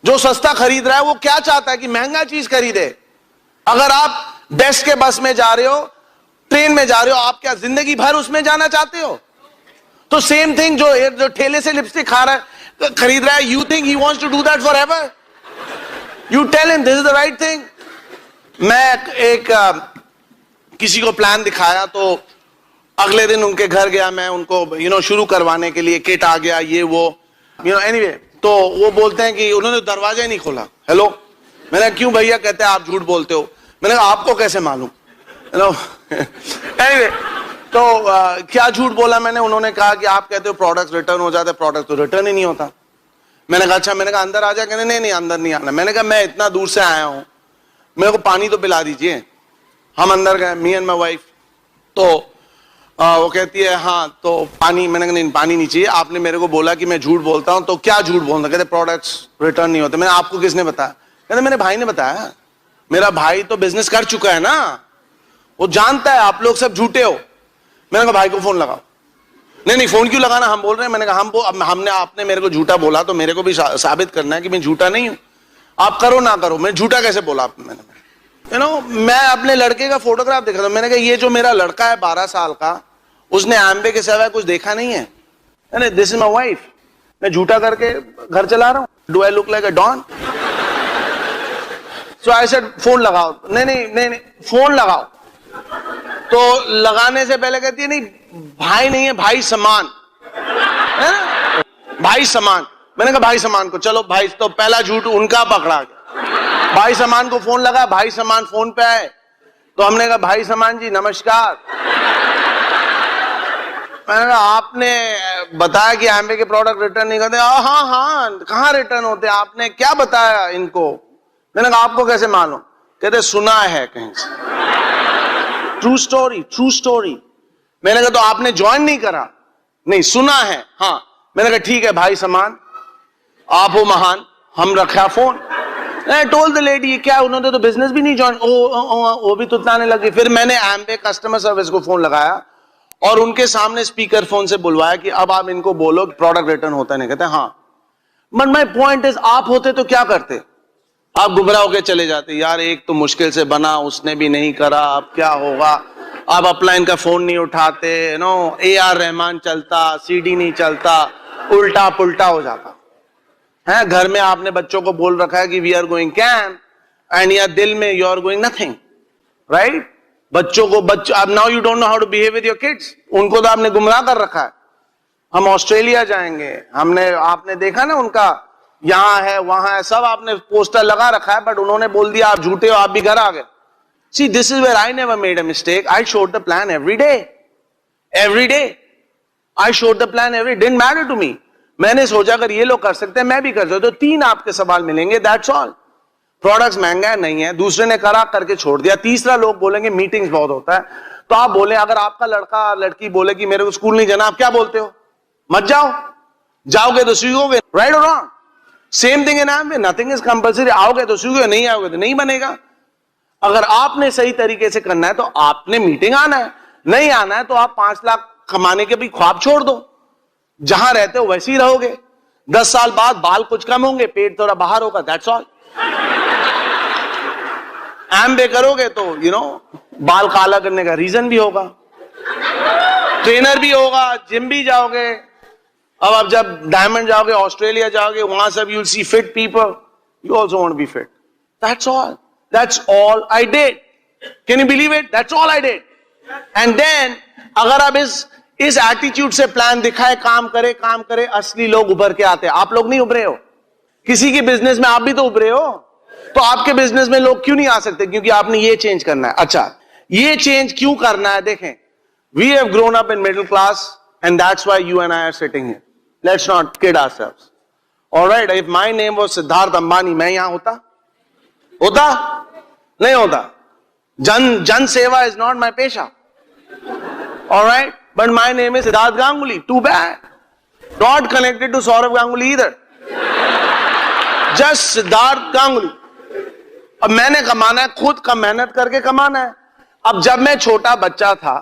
जो सस्ता खरीद रहा है वो क्या चाहता है कि महंगा चीज खरीदे। अगर आप बेस्ट के बस में जा रहे हो, ट्रेन में जा रहे हो, आप क्या जिंदगी भर उसमें जाना चाहते हो? तो सेम थिंग, जो ठेले से लिपस्टिक खरीद रहा है, you think he wants to do that forever? You tell him this is the right thing. मैं किसी को प्लान दिखाया, तो अगले दिन उनके घर गया, मैं उनको शुरू करवाने के लिए, किट आ गया, ये वो एनीवे। तो वो बोलते हैं कि उन्होंने दरवाजा ही नहीं खोला। हेलो, मैंने क्यों भैया? कहते हैं आप झूठ बोलते हो। मैंने कहा आपको कैसे मालूम? एनीवे, तो क्या झूठ बोला मैंने? उन्होंने कहा कि आप कहते हो प्रोडक्ट रिटर्न हो जाते, प्रोडक्ट तो रिटर्न ही नहीं होता। मैंने कहा अच्छा। मैंने कहा अंदर आ जाए? कहने नहीं अंदर नहीं आना। मैंने कहा मैं इतना दूर से आया हूं, मेरे को पानी तो पिला दीजिए। हम अंदर गए, मी एंड माई वाइफ। तो वो कहती है हाँ तो पानी। मैंने कहा नहीं पानी नहीं चाहिए, आपने मेरे को बोला कि मैं झूठ बोलता हूं, तो क्या झूठ बोलता? कहते प्रोडक्ट्स रिटर्न नहीं होते। मैंने आपको किसने बताया? कहते मेरे भाई ने बताया। मेरा भाई तो बिजनेस कर चुका है ना, वो जानता है आप लोग सब झूठे हो। मैंने कहा भाई को फोन लगाओ। नहीं फोन क्यों लगाना, हम बोल रहे हैं। मैंने कहा आपने मेरे को झूठा बोला तो मेरे को भी साबित करना है कि मैं झूठा नहीं हूं। आप करो ना करो, मैं झूठा कैसे बोला मैंने? मैं अपने लड़के का फोटोग्राफ देखा था। मैंने कहा ये जो मेरा लड़का है 12 साल का, उसने एम्बे के सिवाय कुछ देखा नहीं है। This is my wife. मैं झूठा करके घर चला रहा हूं। Do I look like a don? So I said phone लगाओ। नहीं फोन लगाओ। तो लगाने से पहले कहती है नहीं भाई नहीं है, भाई समान है ना, भाई समान। मैंने कहा भाई समान को चलो भाई। तो पहला झूठ उनका पकड़ा गया। भाई समान को फोन लगा, भाई समान फोन पे आए। तो हमने कहा भाई समान जी नमस्कार। मैंने कहा आपने बताया कि एम्बे के प्रोडक्ट रिटर्न नहीं करते। हाँ कहाँ रिटर्न होते, आपने क्या बताया इनको? मैंने कहा आपको कैसे मालूम? कहते सुना है कहीं से। True story. मैंने कहा तो आपने ज्वाइन नहीं करा? नहीं सुना है। हाँ। मैंने कहा ठीक है भाई समान, आप हो महान, हम रखा phone. I told the lady, क्या उन्होंने तो बिजनेस भी नहीं ज्वाइन, वो भी तुतलाने लगी। फिर मैंने एम्बे कस्टमर सर्विस को फोन लगाया और उनके सामने स्पीकर फोन से बुलवाया कि अब आप इनको बोलो प्रोडक्ट रिटर्न होता नहीं। कहते हाँ, बट माय पॉइंट इज, आप होते तो क्या करते? आप गुमराह होकर चले जाते, यार एक तो मुश्किल से बना, उसने भी नहीं करा, अब क्या होगा। आप अपलाइन का फोन नहीं उठाते, AR रहमान चलता, CD नहीं चलता, उल्टा पुल्टा हो जाता है। घर में आपने बच्चों को बोल रखा है कि we are going camp, and या दिल में you are going nothing, right? बच्चों को अब now you don't know how to behave with your kids. उनको तो आपने गुमराह कर रखा है। हम ऑस्ट्रेलिया जाएंगे, आपने देखा ना, उनका यहां है वहां है, सब आपने पोस्टर लगा रखा है, बट उन्होंने बोल दिया आप झूठे हो, आप भी घर आ गए। See, this is where I never made a mistake. I showed the plan every day. Every day. I showed the plan every day. Didn't matter to me. मैंने सोचा अगर ये लोग कर सकते हैं मैं भी कर सकता हूं, तो 3 आपके सवाल मिलेंगे, that's all. प्रोडक्ट्स महंगा नहीं है, दूसरे ने करा करके छोड़ दिया। तीसरा, लोग बोलेंगे मीटिंग्स बहुत होता है, तो आप बोले, अगर आपका लड़का लड़की बोले कि मेरे को स्कूल नहीं जाना, आप क्या बोलते हो? मत जाओ। जाओगे तो सीखोगे, राइट और wrong? Same thing in एम्बे, nothing is compulsory. आओगे तो सीखोगे, नहीं आओगे तो नहीं बनेगा। अगर आपने सही तरीके से करना है तो आपने मीटिंग आना है, नहीं आना है तो आप 5 लाख कमाने के भी ख्वाब छोड़ दो। जहां रहते हो वैसे ही रहोगे। 10 साल बाद बाल कुछ कम होंगे, पेट थोड़ा बाहर होगा, दैट्स ऑल। एम्बे करोगे तो बाल काला करने का रीजन भी होगा, ट्रेनर भी होगा, जिम भी जाओगे। अब जब डायमंड जाओगे, ऑस्ट्रेलिया जाओगे, वहां सब you see fit people, you also want to be fit. That's all. That's all I did. Can you believe it? That's all I did. And then अगर आप इस एटीट्यूड से प्लान दिखाए, काम करे, असली लोग उभर के आते हैं। आप लोग नहीं उभरे हो, किसी के बिजनेस में आप भी तो उभरे हो, तो आपके बिजनेस में लोग क्यों नहीं आ सकते? क्योंकि आपने ये चेंज करना है। अच्छा, ये चेंज क्यों करना है? देखें, we have grown up in middle class and that's why you and I are sitting here. Let's not kid ourselves. All right, if my name was Siddharth Ambani, मैं यहां होता नहीं होता। जन सेवा इज नॉट माई पेशा, alright, but my name is Siddharth Ganguly. Too bad, not connected to Sourav Ganguly इधर, जस्ट सिद्धार्थ गांगुली। अब मैंने कमाना है, खुद का मेहनत करके कमाना है। अब जब मैं छोटा बच्चा था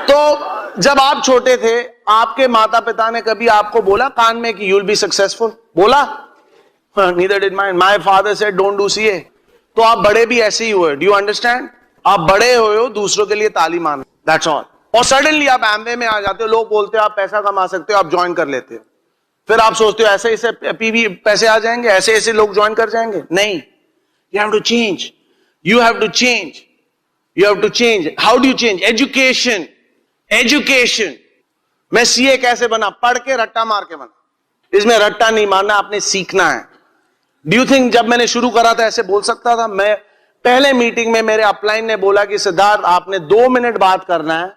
तो जब आप छोटे थे, आपके माता पिता ने कभी आपको बोला कान में कि you'll be successful? बोला? Neither did mine. My father said don't do CA. तो आप बड़े भी ऐसे ही हुए। Do you understand? आप बड़े हुए हो दूसरों के लिए ताली मारना, that's all. और सडनली आप एम्बे में आ जाते हो, लोग बोलते हो आप पैसा कमा सकते हो, आप ज्वाइन कर लेते हो। फिर आप सोचते हो ऐसे ऐसे पीवी पैसे आ जाएंगे, ऐसे ऐसे लोग ज्वाइन कर जाएंगे। नहीं, you have to change. You have to change. You have to change. How do you change? Education. Education. मैं सीए कैसे बना? पढ़ के रट्टा मार के बना। इसमें रट्टा नहीं मारना, आपने सीखना है। डू यू थिंक जब मैंने शुरू करा था ऐसे बोल सकता था? मैं पहले मीटिंग में मेरे अपलाइन ने बोला कि सिद्धार्थ आपने 2 मिनट बात करना है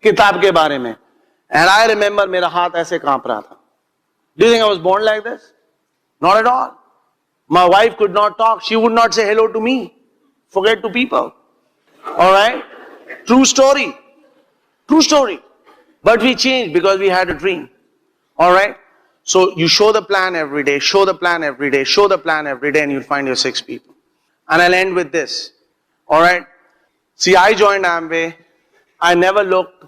किताब के बारे में, एंड आई रिमेंबर मेरा हाथ ऐसे कांप रहा था। Do you think I was born like this? Not at all. My wife could not talk, she would not say hello to me, forget to people. Alright, true story, true story. But we changed because we had a dream. All right? So you show the plan every day, show the plan every day, show the plan every day, and you'll find your 6 people. And I'll end with this. All right? See, I joined Amway. I never looked.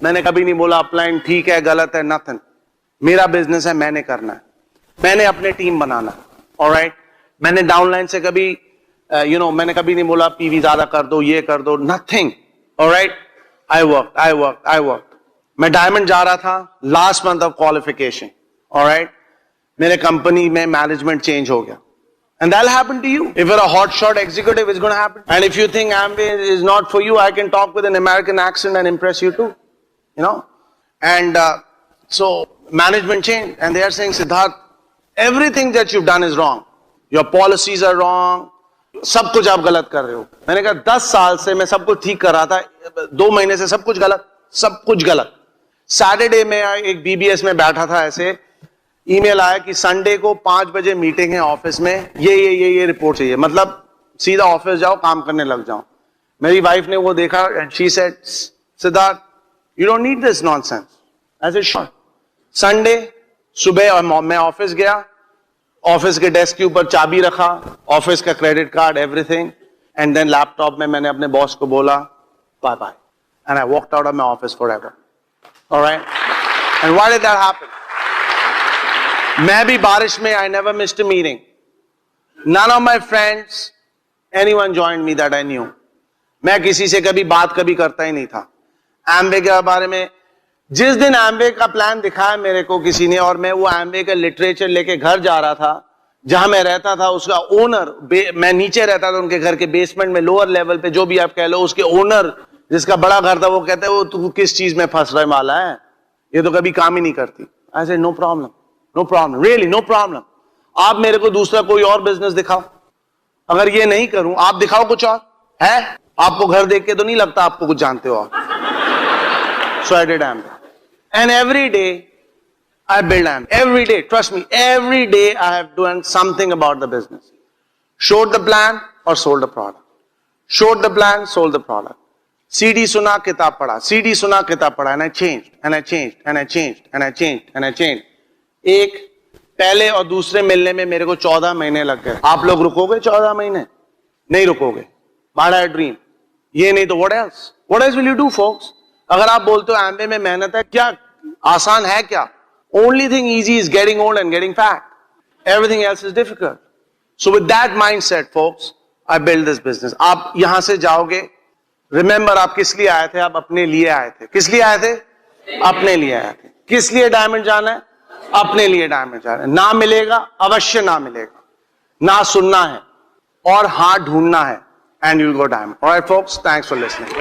मैंने कभी नहीं बोला अपलाइन ठीक है, गलत है, nothing. मेरा बिजनेस है, मैंने करना है, मैंने अपने टीम बनाना। All right? मैंने डाउनलाइन से कभी मैंने कभी नहीं बोला पीवी ज्यादा कर दो, ये कर दो, nothing. All right? I worked. मैं डायमंड जा रहा था, last month of qualification, alright, मेरे कंपनी में मैनेजमेंट चेंज हो गया, and that'll happen to you. If you're a hotshot executive, it's going to happen. And if you think Amway is not for you, I can talk with an American accent and impress you too, And so management changed, and they are saying, Siddharth, everything that you've done is wrong. Your policies are wrong. सब कुछ आप गलत कर रहे हो। मैंने कहा 10 साल से मैं सब कुछ ठीक कर रहा था, 2 महीने से सब कुछ गलत। सैटरडे में एक बीबीएस में बैठा था, ऐसे ईमेल आया कि संडे को 5 बजे मीटिंग है ऑफिस में, ये रिपोर्ट चाहिए, मतलब सीधा ऑफिस जाओ, काम करने लग जाओ। मेरी वाइफ ने वो देखा and she said, Siddharth, you don't need this nonsense. I said sure. Sunday सुबह मैं ऑफिस गया, ऑफिस के डेस्क के ऊपर चाबी रखा, ऑफिस का credit card, everything, and then laptop में मैंने अपने बॉस को बोला bye bye, and I walked out of my office forever. Alright, and why did that happen? मैं भी बारिश में, I never missed a meeting, none of my friends, anyone joined me that I knew. मैं किसी से कभी बात कभी करता ही नहीं था एम्वे के बारे में। जिस दिन एम्वे का प्लान दिखाया मेरे को किसी ने, और मैं वो एम्वे का लिटरेचर लेके घर जा रहा था, जहां मैं रहता था उसका ओनर, मैं नीचे रहता था उनके घर के बेसमेंट में, लोअर लेवल पे जो भी आप कह लो, उसके ओनर जिसका बड़ा घर था, वो कहते हैं वो तू किस चीज में फंस रहा है माला है, ये तो कभी काम ही नहीं करती। I said no problem, no problem, really no problem. आप मेरे को दूसरा कोई और बिजनेस दिखाओ, अगर ये नहीं करूं आप दिखाओ कुछ और है। आपको घर देख के तो नहीं लगता आपको कुछ जानते हो आप। So I did Amway, and every day I build Amway. Every day, trust me, every day I have done something about the business. Showed the plan or sold the product. Showed the plan, sold the product. CD सुना, किताब पढ़ा, CD सुना, किताब पढ़ा, and I changed, and I changed, and I changed, and I changed, and I changed. एक पहले और दूसरे मिलने में मेरे को 14 महीने लग गए। आप लोग रुकोगे 14 महीने? नहीं रुकोगे। But I dream. ये नहीं तो what else? What else will you do, folks? अगर आप बोलते हो एम्वे में मेहनत है, क्या आसान है क्या? Only thing easy is getting old and getting fat. Everything else is difficult. So with that mindset, folks, I built this business. आप यहां से जाओगे, remember आप किस लिए आए थे? आप अपने लिए आए थे। किस लिए आए थे? अपने लिए आए थे। किस लिए डायमंड जाना है? अपने लिए डायमंड जाना है। ना मिलेगा, अवश्य ना मिलेगा। ना सुनना है और हाथ ढूंढना है, and you'll go diamond. All right, folks, thanks for listening.